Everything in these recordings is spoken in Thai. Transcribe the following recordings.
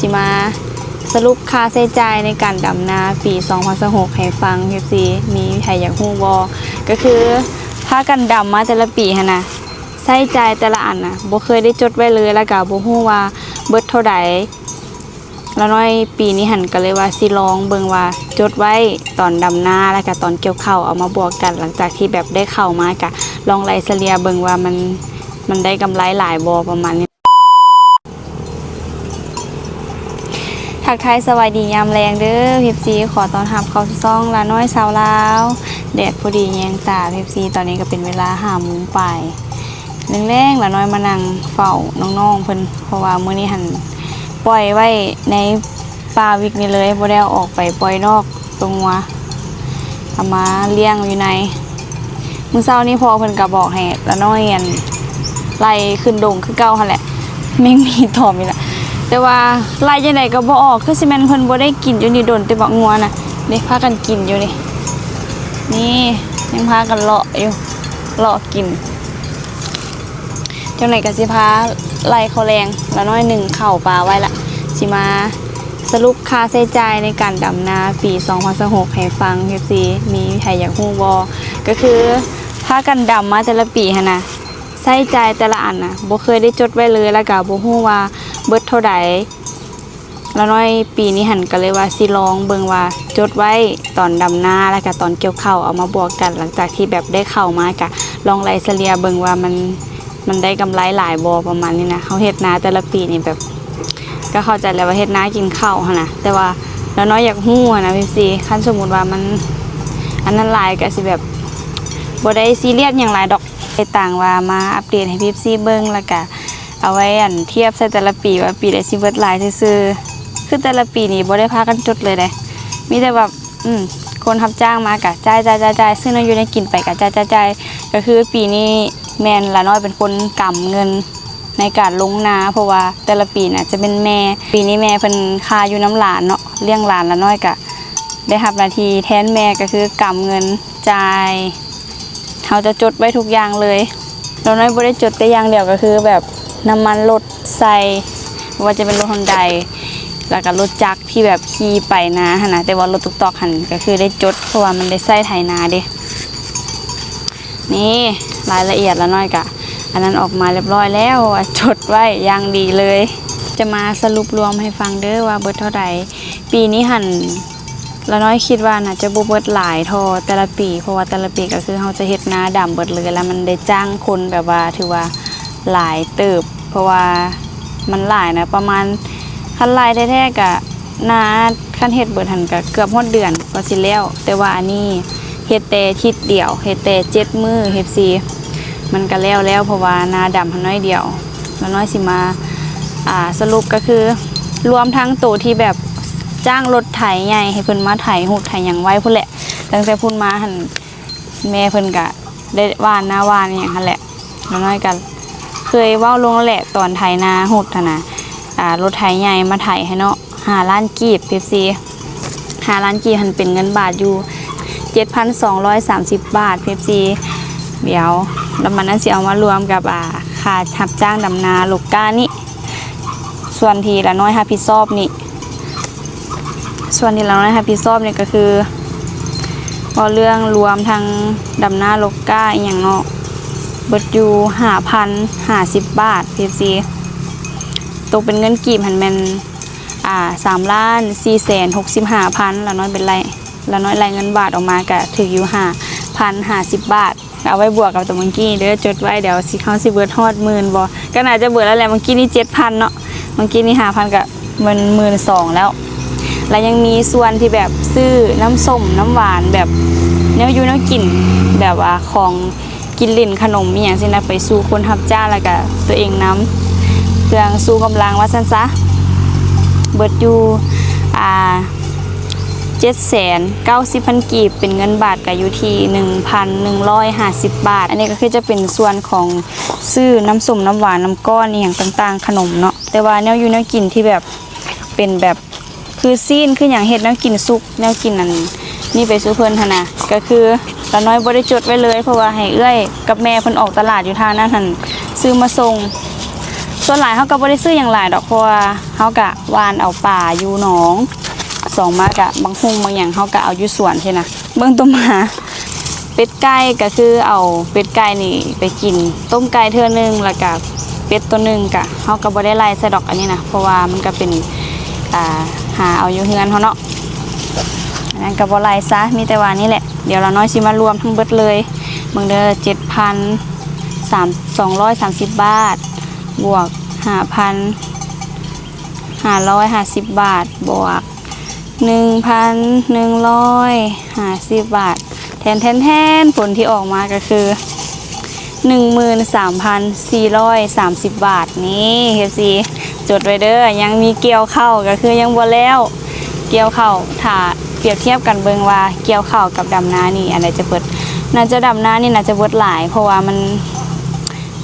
สิมาสรุปค่าใช้จ่ายในการดำนาปี2026ให้ฟัง FC มีใครอยากฮู้บ่ก็คือพากันดำมาแต่ละปีหั่นน่ะใช้จ่ายแต่ละอันน่ะบ่เคยได้จดไว้เลยแล้วก็บ่ฮู้ว่าเบิดเท่าใดแล้วน้อยปีนี้หั่นก็เลยว่าสิลองเบิ่งว่าจดไว้ตอนดำนาแล้วก็ตอนเกี่ยวข้าวเอามาบวกกันหลังจากที่แบบได้เข้ามาก็ลองไล่เฉลี่ยเบิ่งว่ามันได้กำไรหลายบ่ประมาณนี้ทักทายสวัสดียามแรงเด้อพิบซีขอต้อนรับเข้าสู่ช่องลาน้อยสาวลาวแดดพอดีแยงตาพิบซีตอนนี้ก็เป็นเวลา5 โมงปลายแรงๆลาน้อยมานั่งเฝ้าน้องๆเพิ่นเพราะว่ามื้อนี้หันปล่อยไว้ในป่าวิกนี่เลยบ่ได้ออกไปปล่อยนอกตรงว่าเอามาเลี้ยงอยู่ในมื้อเช้านี้พอเพิ่นก็บอกให้ลาน้อยไล่ขึ้นดงคือเก่าหั่นแหละแม่งมีตอมนี่ล่ะแต่ว่าไล่จังได๋ก็บ่ออกคือสิแม่นเพิ่นบ่ได้กินอยู่นี่โดนแต่บักงัวน่ะเด้พากันกินอยู่นี่ยังพากันเลาะอยู่เลาะกินจังได๋ก็สิพาไล่เขาแรงแล้วน้อยหนึ่งเข้าปลาไว้ละสิมาสรุปค่าใช้จ่ายในการดำนาปี2026ให้ฟัง FC มีใครอยากฮู้บ่ก็คือพากันดำมาแต่ละปีหั่นน่ะใช้จ่ายแต่ละอันน่ะบ่เคยได้จดไว้เลยแล้วก็บ่ฮู้ว่าเบิดเท่าใดแล้วน้อยปีนี้หั่นก็เลยว่าสิลองเบิ่งว่าจดไว้ตอนดำนาแล้วก็ตอนเกี่ยวข้าวเอามาบวกกันหลังจากที่แบบได้เข้ามาก็ลองไล่เฉลี่ยเบิ่งว่ามันได้กำไรหลายบ่ประมาณนี้นะเฮาเฮ็ดนาแต่ละปีนี่แบบก็เข้าใจแล้วว่าเฮ็ดนากินข้าวหั่นน่ะแต่ว่าแล้วน้อยอยากฮู้นะพี่ซีคันสมมุติว่ามันอันนั้นหลายก็สิแบบบ่ได้ซีเรียสหยังหลายดอกไปต่างว่ามาอัปเดตให้พี่ซีเบิ่งแล้วก็เอาไว้เทียบใส่แต่ละปีว่าปีใดสิเบิดหลายซื่อๆคือแต่ละปีนี่บ่ได้พากันจดเลยเด้มีแต่แบบคนรับจ้างมาก็จ่ายซึ่งเราอยู่ในกินไปก็จ่ายก็คือปีนี้แม่นละน้อยเป็นคนกำเงินในการลงนาเพราะว่าแต่ละปีน่ะจะเป็นแม่ปีนี้แม่เพิ่นคาอยู่น้ำหลานเนาะเลี้ยงหลานละน้อยก็ได้รับหน้าที่แทนแม่ก็คือกำเงินจ่ายเฮาจะจดไว้ทุกอย่างเลยเราน้อยบ่ได้จดแต่อย่างเดียวก็คือแบบน้ำมันรถใส่ว่าจะเป็นรถฮอนไดแล้วก็รถจักรที่แบบขี่ไปนาหั่นน่ะแต่ว่ารถตุ๊กตอกหั่นก็คือได้จดเพราะว่ามันได้ใส่ไถนาเด้นี่รายละเอียดละน้อยกะอันนั้นออกมาเรียบร้อยแล้วจดไว้อย่างดีเลยจะมาสรุปรวมให้ฟังเด้อว่าเบิดเท่าใดปีนี้หั่นละน้อยคิดว่าน่าจะบ่เบิดหลายเท่าแต่ละปีเพราะว่าแต่ละปีก็คือเฮาจะเฮ็ดนาดำเบิดเลยแล้วมันได้จ้างคนแบบว่าถือว่าหลายเติบเพราะว่ามันหลายนะประมาณคันหลายแท้ๆก็นาคันเฮ็ดเบิดหั่นก็เกือบฮอดเดือนก็สิแล้วแต่ว่าอันนี้เฮ็ดแต่ทิศเดียวเฮ็ดแต่7 มื้อ FC มันก็แล้วเพราะว่านาดำน้อยเดียวแล้วน้อยสิมาสรุปก็คือรวมทั้งตัวที่แบบจ้างรถไถใหญ่ให้เพิ่นมาไถหูดไถหยังไว้พุ่นแหละตั้งแต่พุ่นมาหั่นแม่เพิ่นก็ได้ว่านหน้าว่านหยังหั่นแหละแล้วน้อยก็เคยเว้าลงแหละตอนไถนาหูดน่ะรถไถใหญ่มาไถให้เนาะ5 ล้านกีบ FC 5 ล้านกีบมันเป็นเงินบาทอยู่7,230 บาท FC เดี๋ยวแล้วมันนั้นสิเอามารวมกับค่ารับจ้างดำนาลูกก้านี่ส่วนที่ละน้อยรับผิดชอบนี่ส่วนที่ละน้อยรับผิดชอบนี่ก็คือพอเรื่องรวมทางดำนาลูกก้าอีหยังเนาะเบิดอยู่ 5,050 บาท FC ตกเป็นเงินกีบหันแม่น3,465,000ละน้อยเป็นไรละน้อยรายเงินบาทออกมาก็ถืออยู่5,050 บาทเอาไว้บวกกับตัวเมื่อกี้เด้อจดไว้เดี๋ยวสิเขาสิเบิดฮอด10,000บ่ก็น่าจะเบิดแล้วแหละเมื่อกี้นี่ 7,000 เนาะเมื่อกี้นี่ 5,000 ก็มัน 12,000 แล้วแล้วยังมีส่วนที่แบบซื้อน้ำส้มน้ำหวานแบบแนวอยู่แนวกินแบบว่าของกินลิ้นขนมอีหยังสินะไปสู่คนรับจ้างแล้วก็ตัวเองนำเครื่องสู้กำลังว่าซั่นซะเบิดอยู่790,000 กีบเป็นเงินบาทก็อยู่ที่ 1,150 บาทอันนี้ก็คือจะเป็นส่วนของซื้อน้ำส้มน้ำหวานน้ำก้อนอีหยังต่างๆขนมเนาะแต่ว่าแนวอยู่แนวกินที่แบบเป็นแบบคือซีนคืออย่างเฮ็ดแนวกินสุกแนวกินนั่นนี่ไปซื้อเพิ่นหั่นน่ะก็คือละน้อยบ่ได้จดไว้เลยเพราะว่าให้เอื้อยกับแม่เพิ่นออกตลาดอยู่ทางนั้นหั่นซื้อมาส่ง ส่วนหลายเขาก็บ่ได้ซื้ออย่างหลายดอกเพราะว่าเขากะวานเอาป่าอยู่หนองสองมากะบางฮุงบางอย่างเขากะเอาอยู่สวนใช่นะเบิ่งต้มหาเป็ดไก่ก็คือเอาเป็ดไก่นี่ไปกินต้มไก่เทื่อนึงแล้วก็เป็ดตัวนึงกะเขาก็บ่ได้ไล่ใส่ดอกอันนี้นะเพราะว่ามันก็เป็นหาเอาอยู่เฮือนเขาเนาะอันนั้นก็บ่ไล่ซะมีแต่ว่านี่แหละเดี๋ยวเราน้อยสิมารวมทั้งเบิดเลยเบิ่งเด้อ7,230 บาทบวก5,550 บาทบวก1,150 บาทแทนผลที่ออกมาก็คือ 13,430 บาทนี่เฮฟซีจดไว้เด้อยังมีเกี่ยวเข้าก็คือยังบ่แล้วเกี่ยวเข้าถ้าเปรียบเทียบกันเบิ่งว่าเกี่ยวเข้ากับดำนานี่อันไหนจะเบิดน่าจะดำนานี่น่าจะเบิดหลายเพราะว่ามัน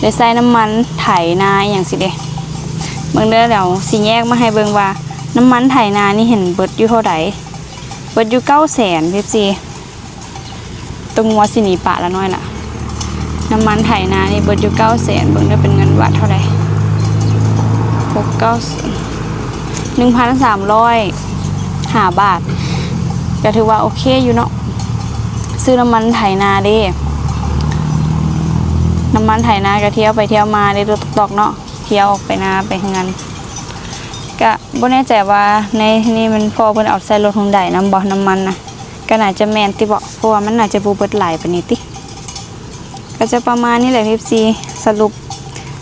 ได้ใส่น้ำมันไถนาอย่างสิเด้เบิ่งเด้อเดี๋ยวสิแยกมาให้เบิ่งว่าน้ำมันไถนานี่เห็นเบิดอยู่เท่าใดเบิดอยู่900,000เฮฟซีตรงงัวสิหนีปะละน้อยล่ะน้ำมันไถนานี่เบิดอยู่900,000เบิ่งได้เป็นเงินบาทเท่าไหร่1,305 บาทก็ถือว่าโอเคอยู่เนาะซื้อน้ำมันไถนาเด้น้ำมันไถนาก็เที่ยวไปเที่ยวมาได้รถตอกเนาะเที่ยวออกไปนาไปงานก็บ่แน่ใจว่าในนี่มันพอเพิ่นเอาใส่รถฮุนไดน้ำบ่น้ำมันนะก็น่าจะแม่นติบ่เพราะว่ามันน่าจะบ่เบิดหลายปานนี้ติก็จะประมาณนี้แหละ FC สรุป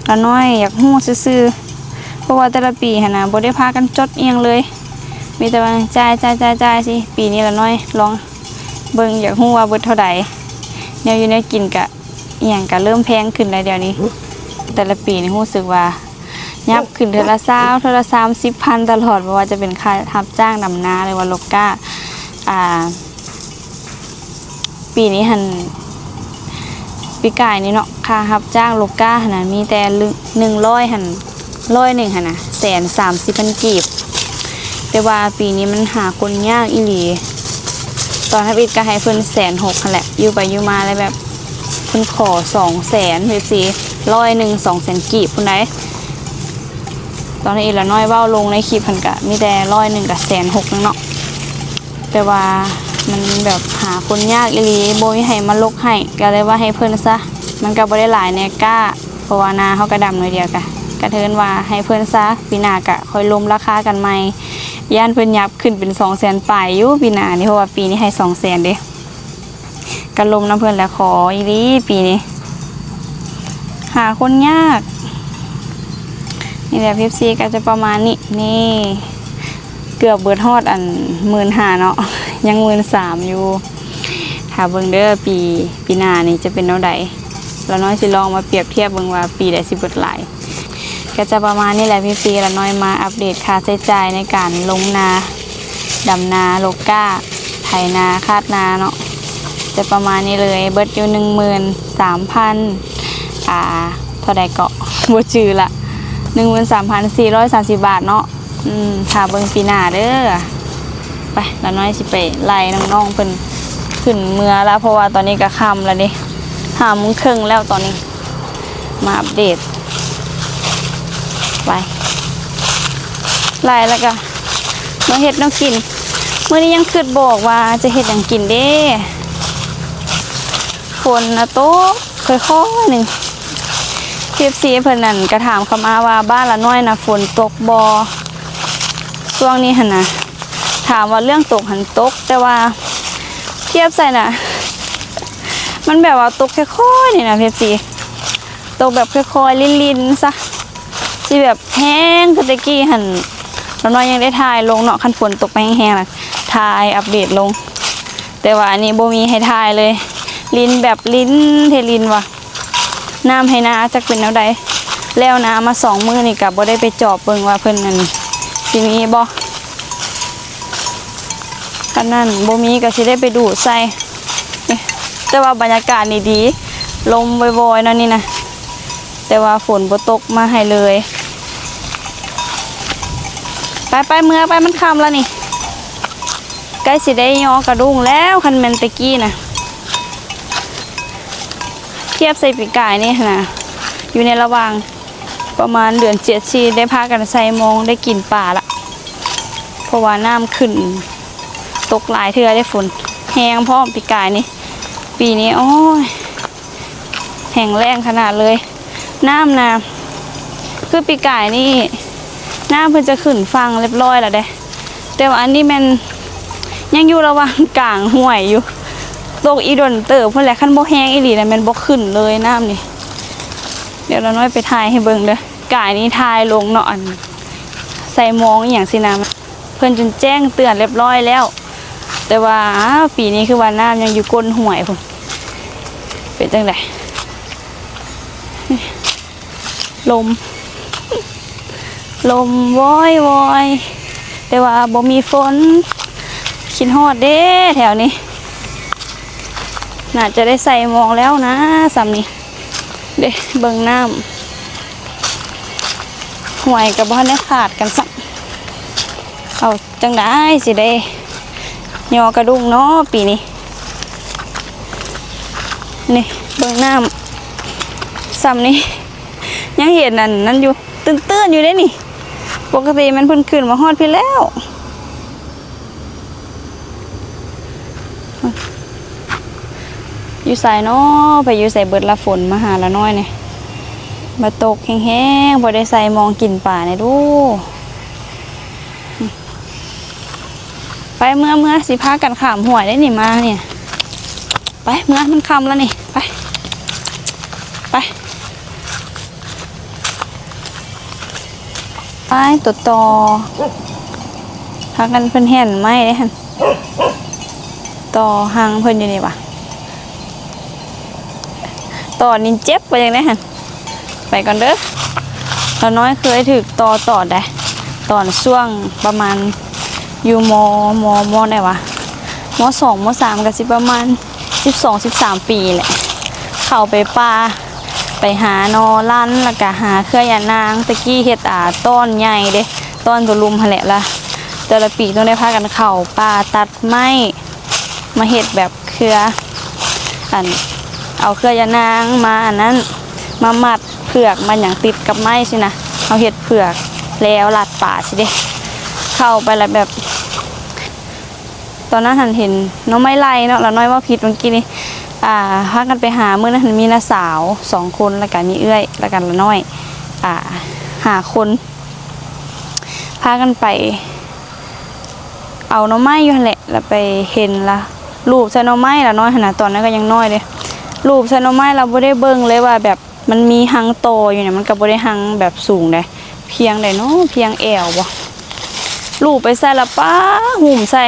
ละน้อยอยากฮู้ซื่อๆเพราะว่าแต่ละปีหั่นน่ะบ่ได้พากันจดเอียงเลยมีแต่ว่าจ่ายสิปีนี้ละน้อยลองเบิ่งอยากฮู้ว่าเบิดเท่าใดแนวอยู่ในกินก็อีหยังก็เริ่มแพงขึ้นแล้วเดี๋ยวนี้แต่ละปีนี่รู้สึกว่ายับขึ้นเทื่อละ20เทื่อละ30,000ตลอดบ่ว่าจะเป็นค่ารับจ้างดำนาหรือว่าลกก้าปีนี้หันปีกายนี่เนาะค่ารับจ้างลูกก้าหันมีแต่100หัน100หันนะ130,000 กีบแต่ว่าปีนี้มันหาคนยากอีหลีตอนทับอิดก็ให้เพิ่น160,000หั่นแหละอยู่ไปอยู่มาเลยแบบเพิ่นขอ200,000เฮ็ดสิ200,000 กีบพุ่นได้ตอนนี้ละน้อยเว้าลงในคลิปเพิ่นก็มีแต่100,000กับ160,000เนาะแต่ว่ามันแบบหาคนยากอีหลีบ่มีให้มาลกให้ก็เลยว่าให้เพิ่นซะมันก็บ่ได้หลายแน่กล้าเพราะว่านาเฮาก็ดำหน่อยเดียวกะเทินว่าให้เพิ่นซะปีหน้าก็ค่อยลมราคากันใหม่ย่านเพิ่นยับขึ้นเป็น200,000ปลายอยู่ปีหน้านี่เพราะว่าปีนี้ให้200,000เด้ก็ลมน้ำเพิ่นแล้วขออีหลีปีนี้หาคนยากนี่แหละ FC ก็จะประมาณนี้นี่เกือบเบิดฮอดอัน15,000เนาะยัง13,000อยู่ถ้าเบิ่งเด้อปีหน้านี่จะเป็นเท่าใดละน้อยสิลองมาเปรียบเทียบเบิ่งว่าปีใดสิเบิดหลายก็จะประมาณนี้แหละพี่ละน้อยมาอัปเดตค่าใช้จ่ายในการลงนาดำนาโลก้าไถนาคาดนาเนาะจะประมาณนี้เลยเบิดอยู่13,000เท่าใดเกาะบ่จื้อละ13,430 บาทเนาะถ้าเบิ่งปีหน้าเด้อไปละน้อยสิไปไล่น้องๆเพิ่นขึ้นเมื่อแล้วเพราะว่าตอนนี้ก็ค่ำแล้วดิ5:30แล้วตอนนี้มาอัปเดตไปไล่แล้วก็มาเฮ็ดแนวกินมื้อนี้ยังคิดบอกว่าจะเฮ็ดหยังกินเด้ฝนน่ะตกค่อยๆนึงFC เพิ่นนั่นก็ถามเข้ามาว่าบ้านละน้อยน่ะฝนตกบ่ช่วงนี้หั่นน่ะถามว่าเรื่องตกหันตกแต่ว่าเทียบใส่น่ะมันแบบว่าตกค่อยๆนี่นะFCตกแบบค่อยๆลินๆซะสิแบบแห้งคือตะกี้หั่นละน้อยยังได้ถ่ายลงเนาะคันฝนตกไปแห้งๆน่ะถ่ายอัปเดตลงแต่ว่าอันนี้บ่มีให้ถ่ายเลยลินแบบลิ้นเทลินว่ะน้ำให้นาจักเป็นแนวใดแล้วน้ำมา2 มื้อนี่ก็บ่ได้ไปจอบเบิ่งว่าเพิ่นนั่นสิมีบ่คันนั้นบ่มีก็สิได้ไปดูดใส่แต่ว่าบรรยากาศนี่ดีลมบ่อยๆนั่นนี่นะแต่ว่าฝนบ่ตกมาให้เลยไปเมื่อไปมันค่ำแล้วนี่ใกล้สิได้ยอกระดุงแล้วคันแม่นตะกี้น่ะเทียบใส่ปีกายนี่นะอยู่ในระหว่าง ประมาณเดือน7ชีได้พากันใส่มองได้กินป่าละเพราะว่าน้ำขึ้นตกหลายเทื่อได้ฝนแห้งพร้อมปีกายนี่ปีนี้โอ้ยแห้งแรงขนาดเลยน้ำนะคือปีกายนี่น้ำเพิ่นจะขึ้นฟังเรียบร้อยแล้วเด้แต่ว่าอันนี้มันยังอยู่ระหว่างกลางห้วยอยู่ตกอีดนเติบเพิ่นแหละคันบ่แห้งอีหลีแล้วมันบ่ขึ้นเลยน้ำนี่เดี๋ยวเราน้อยไปถ่ายให้เบิ่งเด้อกายนี้ถ่ายลงเนาะอันใส่มองอหย่างสินะเพิ่นจนแจ้งเตือนเรียบร้อยแล้วแต่ว่าปีนี้คือว่าน้ำยังอยู่ก้นห้วยพุ่นเป็นจังได๋ลมวอยแต่ว่าบ่มีฝนคิดฮอดเด้แถวนี้น่าจะได้ใส่มองแล้วนะสำนี้เด้เบิ่งน้ำห่วยกับบ้านได้ขาดกันสักเอาจังได้สิได้ยอกระดุงเนาะปีนี้นี่เบิ่งน้ำสำนี้ยังเห็นนั่นอยู่ตื้นๆอยู่ได้นี่ปกติมันเพิ่นขึ้นมาฮอดพี่แล้วอยู่ใส่เนาะไปอยู่ใส่เบิดละฝนมาหาละน้อยเนี่ยมาตกแห้งๆบ่ได้ใส่มองกินป่าเนี่ยดูไปเมื่อสิพากันข้ามห้วยได้นี่มาเนี่ยไปเมื่อมันค่ำแล้วนี่ไปต่อพากันเพิ่นเห็นไหมเด้หั่นต่อหางเพิ่นอยู่นี่ว่ะต่อนินเจ็บไปจังได๋หั่นไปก่อนเด้อเราน้อยเคยถึกต่อได้ตอนช่วงประมาณอยู่มได้วะม2ม3ก็สิประมาณ12-13 ปีแหละเข้าไปป่าไปหานอลั่นแล้วก็หาเครือหยานางตะกี้เฮ็ดต้นใหญ่เด้ต้นตัวลุมหั่นแหละล่ะแต่ละปีต้องได้พากันเข้าป่าตัดไม้มาเฮ็ดแบบเครือเอาเครือหยานางมาอันนั้นมามัดเผือกมันอย่างติดกับไม้สินะเอาเฮ็ดเผือกแล้วลัดป่าสิเด้เข้าไปแล้วแบบตอนนั้นเห็นน้องไม้ไล่เนาะแล้วน้อยว่าผิดเมื่อกี้นี่พากันไปหามื้อนั้นมีน้าสาว2คนแล้วก็มีเอื้อยแล้วกันละน้อย5 คนพากันไปเอาหน่อไม้อยู่แหละแล้วไปเห็นละรูปใส่หน่อไม้ละน้อยขนาดตอนนั้นก็ยังน้อยเลยรูปใส่หน่อไม้เราบ่ได้เบิ่งเลยว่าแบบมันมีหังโตอยู่เนี่ยมันก็บ่ได้หังแบบสูงเลยเพียงได้เนาะเพียงแอวบ่รูปไปใส่ละป้าหุ่มใส่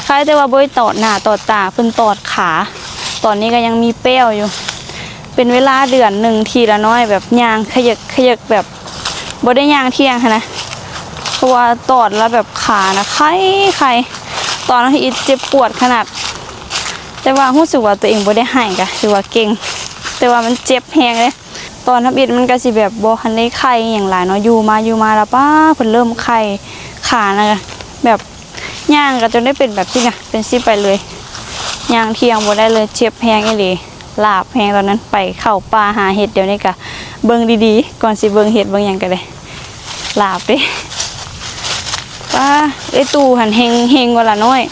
คล้ายแต่ว่าบ่ได้ตอดหน้าตอดตาเพิ่นตอดขาตอนนี้ก็ยังมีเป้วอยู่เป็นเวลาเดือนหนึ่งทีละน้อยแบบย่างขยักแบบบ่ได้ย่างเที่ยงค่ะนะเพราะว่าตอดแล้วแบบขานะไข้ตอนนั้นอีเจ็บปวดขนาดแต่ว่ารู้สึกว่าตัวเองบ่ได้หายกะถือว่าเก่งแต่ว่ามันเจ็บแฮงเลยตอนทับอิดมันก็สิแบบบ่ทันได้ไข้อย่างหลายเนาะอยู่มาแล้วป้าเพิ่นเริ่มไข้ขานะแบบย่างก็จนได้เป็นแบบนี้นะเป็นซิไปเลยย่างเที่ยงบ่ได้เลยเจ็บแฮงอีหลีลาบแฮงตอนนั้นไปเข้าป่าหาเห็ดเดี๋ยวนี้ก็เบิ่งดีๆก่อนสิเบิ่งเห็ดเบิ่งหยังก็ได้ลาบเด้ป้าตู่หันเฮงว่าละน้อย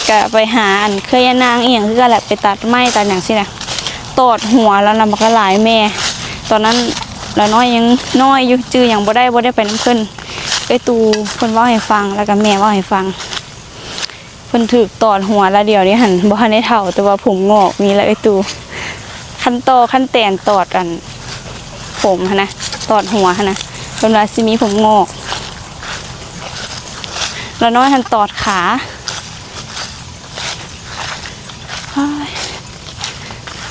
ก็ไปหาเคยนางอีหยังคือกันแหละไปตัดไม้ตัดหยังสินะตอดหัวแล้วนำมันก็หลายแม่ตอนนั้นละน้อยยังน้อยอยู่จื้อหยังบ่ได้ไปนำเพิ่นตู่เพิ่นเว้าให้ฟังแล้วก็แม่เว้าให้ฟังเพิ่นถูกตอดหัวแล้วเดี๋ยวนี้หั่นบ่ทันได้เฒ่าแต่ว่าผมงอกมีแล้วตู่ขั้นแตนตอดผมหั่นนะตอดหัวหั่นนะเพิ่นว่าสิมีผมงอกละน้อยหั่นตอดขา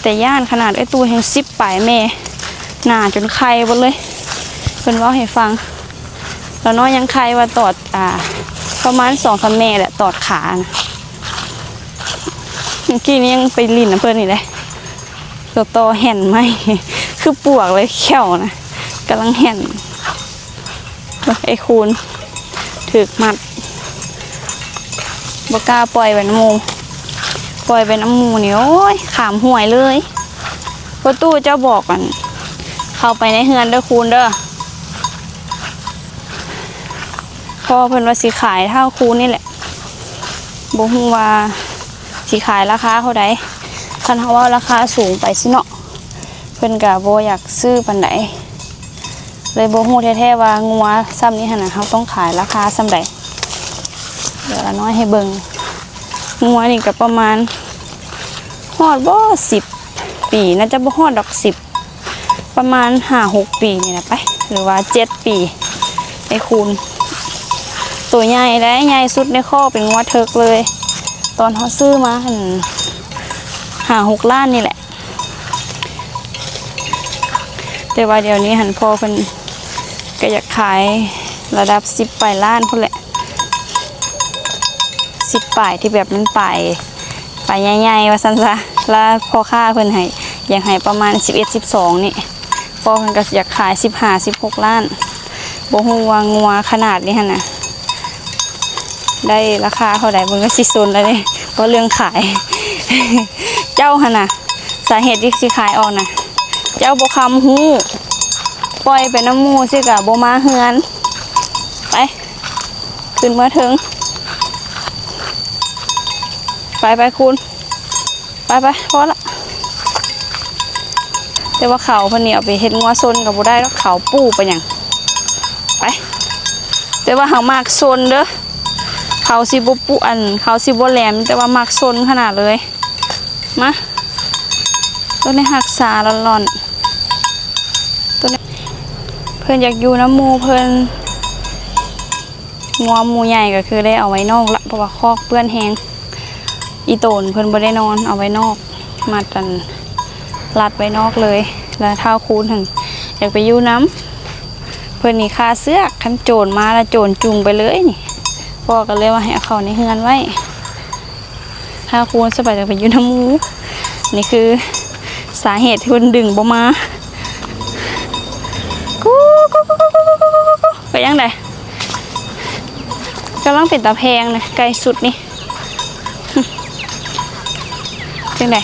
แต่ย่านขนาดตู่แห่ง10ปลายแม่หน้าจนไข้หมดเลยเพิ่นเว้าให้ฟังละน้อยยังไข้ว่าตอดประมาณ2-3 แม่แหละตอดขานะเมื่อกี้นี้ยังไปลิ้นน้ำเพื่อนนี่เลยโตแห่นไหมคือปวกเลยเขียวนะกำลังแห่นไอ้คูณถึกมัดบกล้าปล่อยไปน้ำมูนี่โอ้ยขามห่วยเลยประตูเจ้าบอกกันเข้าไปในเฮือนเด้อคูณเด้อ พ่อเพิ่นว่าสิขายเท่าคูนี่แหละบ่ฮู้ว่าสิขายราคาเท่าใดคันเฮาว่าราคาสูงไปสิเนาะเพิ่นก็บ่อยากซื้อปานใดเลยบ่ฮู้แท้ๆว่างัวซ้ำนี้หั่นน่ะเฮาต้องขายราคาส่ำใดเดี๋ยวน้อยให้เบิ่งงัวนี่ก็ประมาณฮอดบ่10 ปีน่าจะบ่ฮอดดอก10ประมาณ5-6 ปีนี่นะไปหรือว่า7 ปีไอ้คูณตัวใหญ่และใหญ่สุดในข้อเป็นงัวเทิกเลยตอนเขาซื้อมา5-6 ล้านนี่แหละแต่ว่าเดี๋ยวนี้หันพ่อเพิ่นก็อยากขายระดับ10 ปลายล้านพุ่นแหละ10 ปลายที่แบบมันปลายใหญ่ๆว่าซั่นซะแล้วพ่อค้าเพิ่นให้อยากให้ประมาณ11-12นี่พ่อเพิ่นก็อยากขาย15-16 ล้านบ่ฮู้ว่างัวขนาดนี้หั่นน่ะได้ราคาเท่าใดเบิ่งก็สิซนแล้วเด้เพราะเรื่องขาย เจ้าหั่นน่ะสาเหตุที่สิขายออกน่ะเจ้าบ่คำฮู้ปล่อยไปน้ำหมู่สิก็บ่มาเฮือนไปขึ้นมาถึงไปคุณไปพอละแต่ว่าเขาเพิ่นนี่เอาไปเฮ็ดงัวซนก็บ่ได้แล้วเขาปู้ไปหยังไปแต่ว่าเฮามักซนเด้อเขาสิบ่ปุอันเขาสิบ่แหลมแต่ว่ามักซนขนาดเลยมาตัวนี้หักษาร้อนๆตัวนี้เพิ่นอยากอยู่น้ำหมู่เพิ่นงัวหมู่ใหญ่ก็คือได้เอาไว้นอกละเพราะว่าคอกเปื้อนแฮงอีโตนเพิ่นบ่ได้นอนเอาไว้นอกมาตันลัดไว้นอกเลยแล้วเท้าคูนถึงอยากไปอยู่น้ำเพิ่นนี่คาเสื้อคันโจรมาแล้วโจรจุงไปเลยนี่พ่อก็เลยว่าให้เอาเขาในเฮือนไว้ถ้าคูนสบายจะไปอยู่น้ำหมูนี่คือสาเหตุที่เพิ่นดึงบ่มากูไปยังไงกำลังเป็นตาแพงนะไกลสุดนี่จังได